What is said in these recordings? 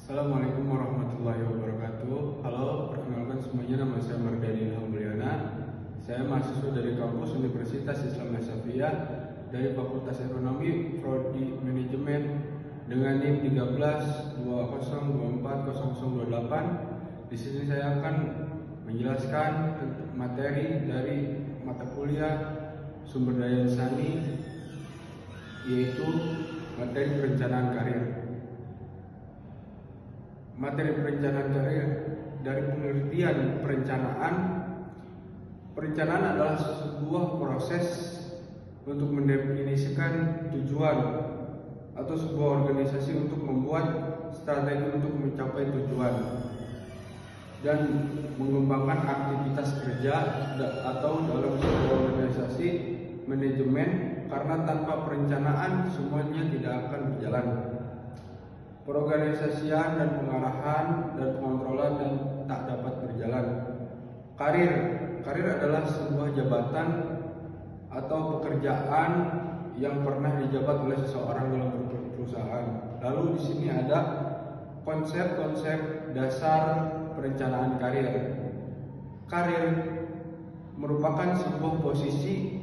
Assalamualaikum warahmatullahi wabarakatuh. Halo, perkenalkan semuanya, nama saya Mardani Ilham. Saya mahasiswa dari kampus Universitas Islam Safiyah dari Fakultas Ekonomi Prodi Manajemen dengan NIM 1320240028. Di sini saya akan menjelaskan materi dari mata kuliah sumber daya insani, yaitu materi perencanaan karir. Materi perencanaan karir dari pengertian perencanaan adalah sebuah proses untuk mendefinisikan tujuan atau sebuah organisasi untuk membuat strategi untuk mencapai tujuan dan mengembangkan aktivitas kerja atau dalam sebuah organisasi manajemen, karena tanpa perencanaan semuanya tidak akan berjalan. Perorganisasian dan pengarahan dan pengontrolan dan tak dapat berjalan. Karir adalah sebuah jabatan atau pekerjaan yang pernah dijabat oleh seseorang dalam perusahaan. Lalu di sini ada konsep-konsep dasar perencanaan karir. Karir merupakan sebuah posisi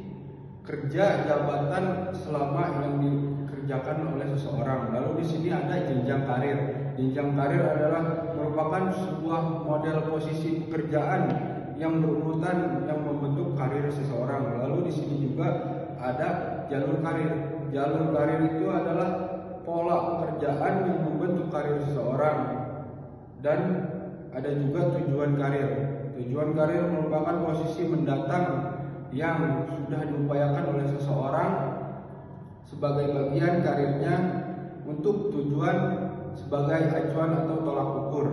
kerja jabatan selama yang dikerjakan oleh seseorang. Lalu di sini ada jenjang karir. Jenjang karir adalah merupakan sebuah model posisi pekerjaan yang berurutan yang membentuk karir seseorang. Lalu di sini juga ada jalur karir. Jalur karir itu adalah pola pekerjaan yang membentuk karir seseorang. Dan ada juga tujuan karir. Tujuan karir merupakan posisi mendatang yang sudah diupayakan oleh seseorang sebagai bagian karirnya untuk tujuan sebagai acuan atau tolak ukur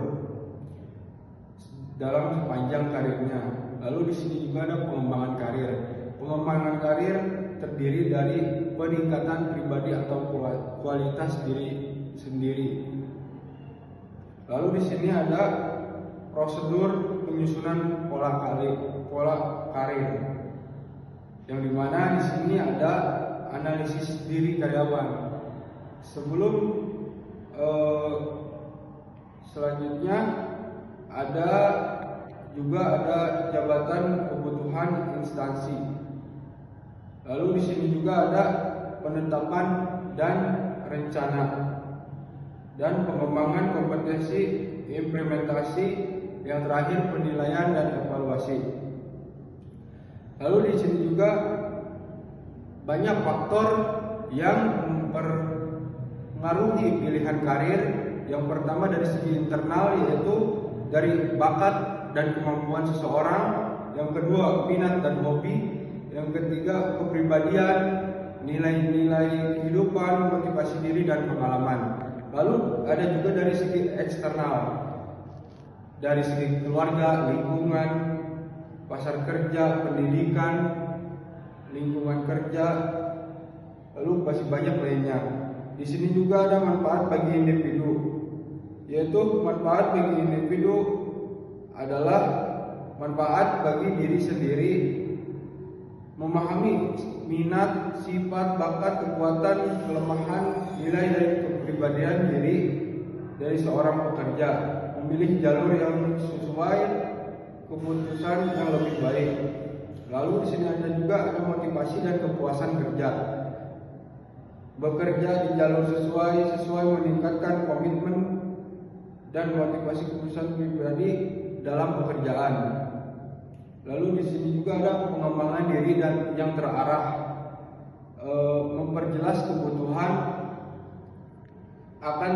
dalam sepanjang karirnya. Lalu di sini juga ada pengembangan karir. Pengembangan karir terdiri dari peningkatan pribadi atau kualitas diri sendiri. Lalu di sini ada prosedur penyusunan pola karir. Yang dimana di sini ada analisis diri karyawan. Sebelum selanjutnya ada jabatan kebutuhan instansi. Lalu di sini juga ada penetapan dan rencana dan pengembangan kompetensi implementasi, yang terakhir penilaian dan evaluasi. Lalu di sini juga banyak faktor yang mempengaruhi pilihan karir. Yang pertama dari segi internal, yaitu dari bakat dan kemampuan seseorang. Yang kedua minat dan hobi. Yang ketiga kepribadian, nilai-nilai kehidupan, motivasi diri dan pengalaman. Lalu ada juga dari segi eksternal, dari segi keluarga, lingkungan, pasar kerja, pendidikan, lingkungan kerja, lalu masih banyak lainnya. Di sini juga ada manfaat bagi individu, yaitu manfaat bagi individu adalah manfaat bagi diri sendiri, memahami minat, sifat, bakat, kekuatan, kelemahan, nilai dan kepribadian diri dari seorang pekerja, memilih jalur yang sesuai, keputusan yang lebih baik. Lalu di sini ada juga motivasi dan kepuasan kerja. Bekerja di jalur sesuai meningkatkan komitmen dan motivasi keputusan pribadi dalam pekerjaan. Lalu di sini juga ada pengembangan diri dan yang terarah, memperjelas kebutuhan akan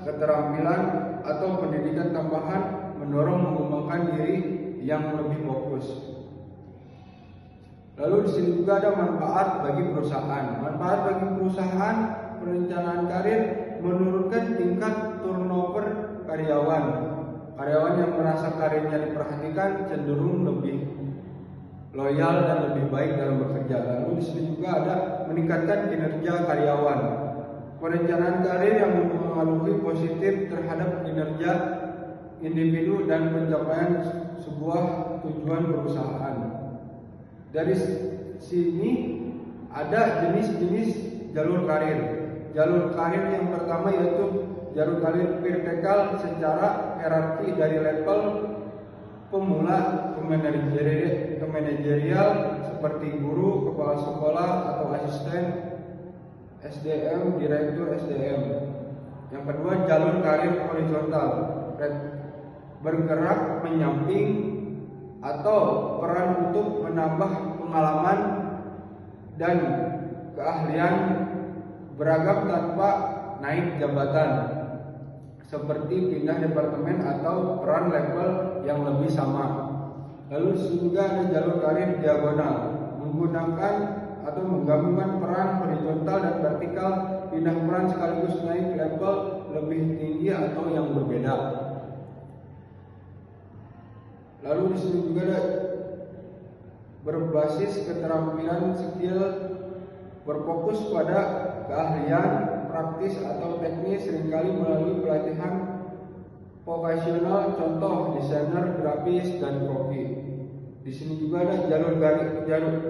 keterampilan atau pendidikan tambahan, mendorong mengembangkan diri yang lebih fokus. Lalu di sini juga ada manfaat bagi perusahaan. Manfaat bagi perusahaan, perencanaan karir menurunkan tingkat turnover karyawan. Karyawan yang merasa karirnya diperhatikan cenderung lebih loyal dan lebih baik dalam bekerja. Lalu di sini juga ada meningkatkan kinerja karyawan. Perencanaan karir yang mempengaruhi positif terhadap kinerja individu dan pencapaian sebuah tujuan perusahaan. Dari sini ada jenis-jenis jalur karir. Jalur karir yang pertama yaitu jalur karir vertikal secara hierarki dari level pemula ke manajerial seperti guru, kepala sekolah atau asisten SDM, direktur SDM. Yang kedua, jalur karir horizontal, bergerak menyamping atau peran untuk menambah pengalaman dan keahlian beragam tanpa naik jabatan, seperti pindah departemen atau peran level yang lebih sama. Lalu juga ada jalur karir diagonal, menggunakan atau menggabungkan peran horizontal dan vertikal, pindah peran sekaligus naik level lebih tinggi atau yang berbeda. Lalu di sini juga ada berbasis keterampilan skill, berfokus pada keahlian praktis atau teknis, seringkali melalui pelatihan vokasional, contoh desainer grafis dan koki. Di sini juga ada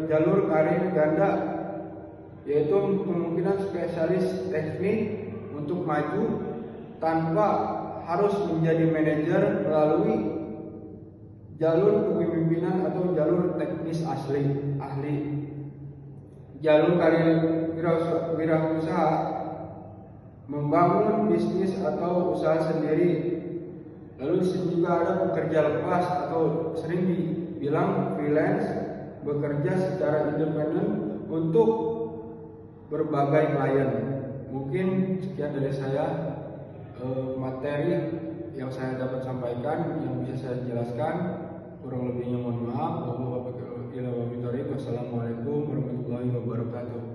jalur karir ganda, yaitu kemungkinan spesialis teknik untuk maju tanpa harus menjadi manajer melalui jalur kepemimpinan atau jalur teknis ahli. Jalur karir wirausaha, membangun bisnis atau usaha sendiri. Lalu di sini juga ada pekerja lepas atau sering dibilang freelance, bekerja secara independen untuk berbagai klien. Mungkin sekian dari saya materi yang saya dapat sampaikan, yang bisa saya jelaskan. Kurang lebihnya mohon maaf. Wassalamualaikum warahmatullahi wabarakatuh.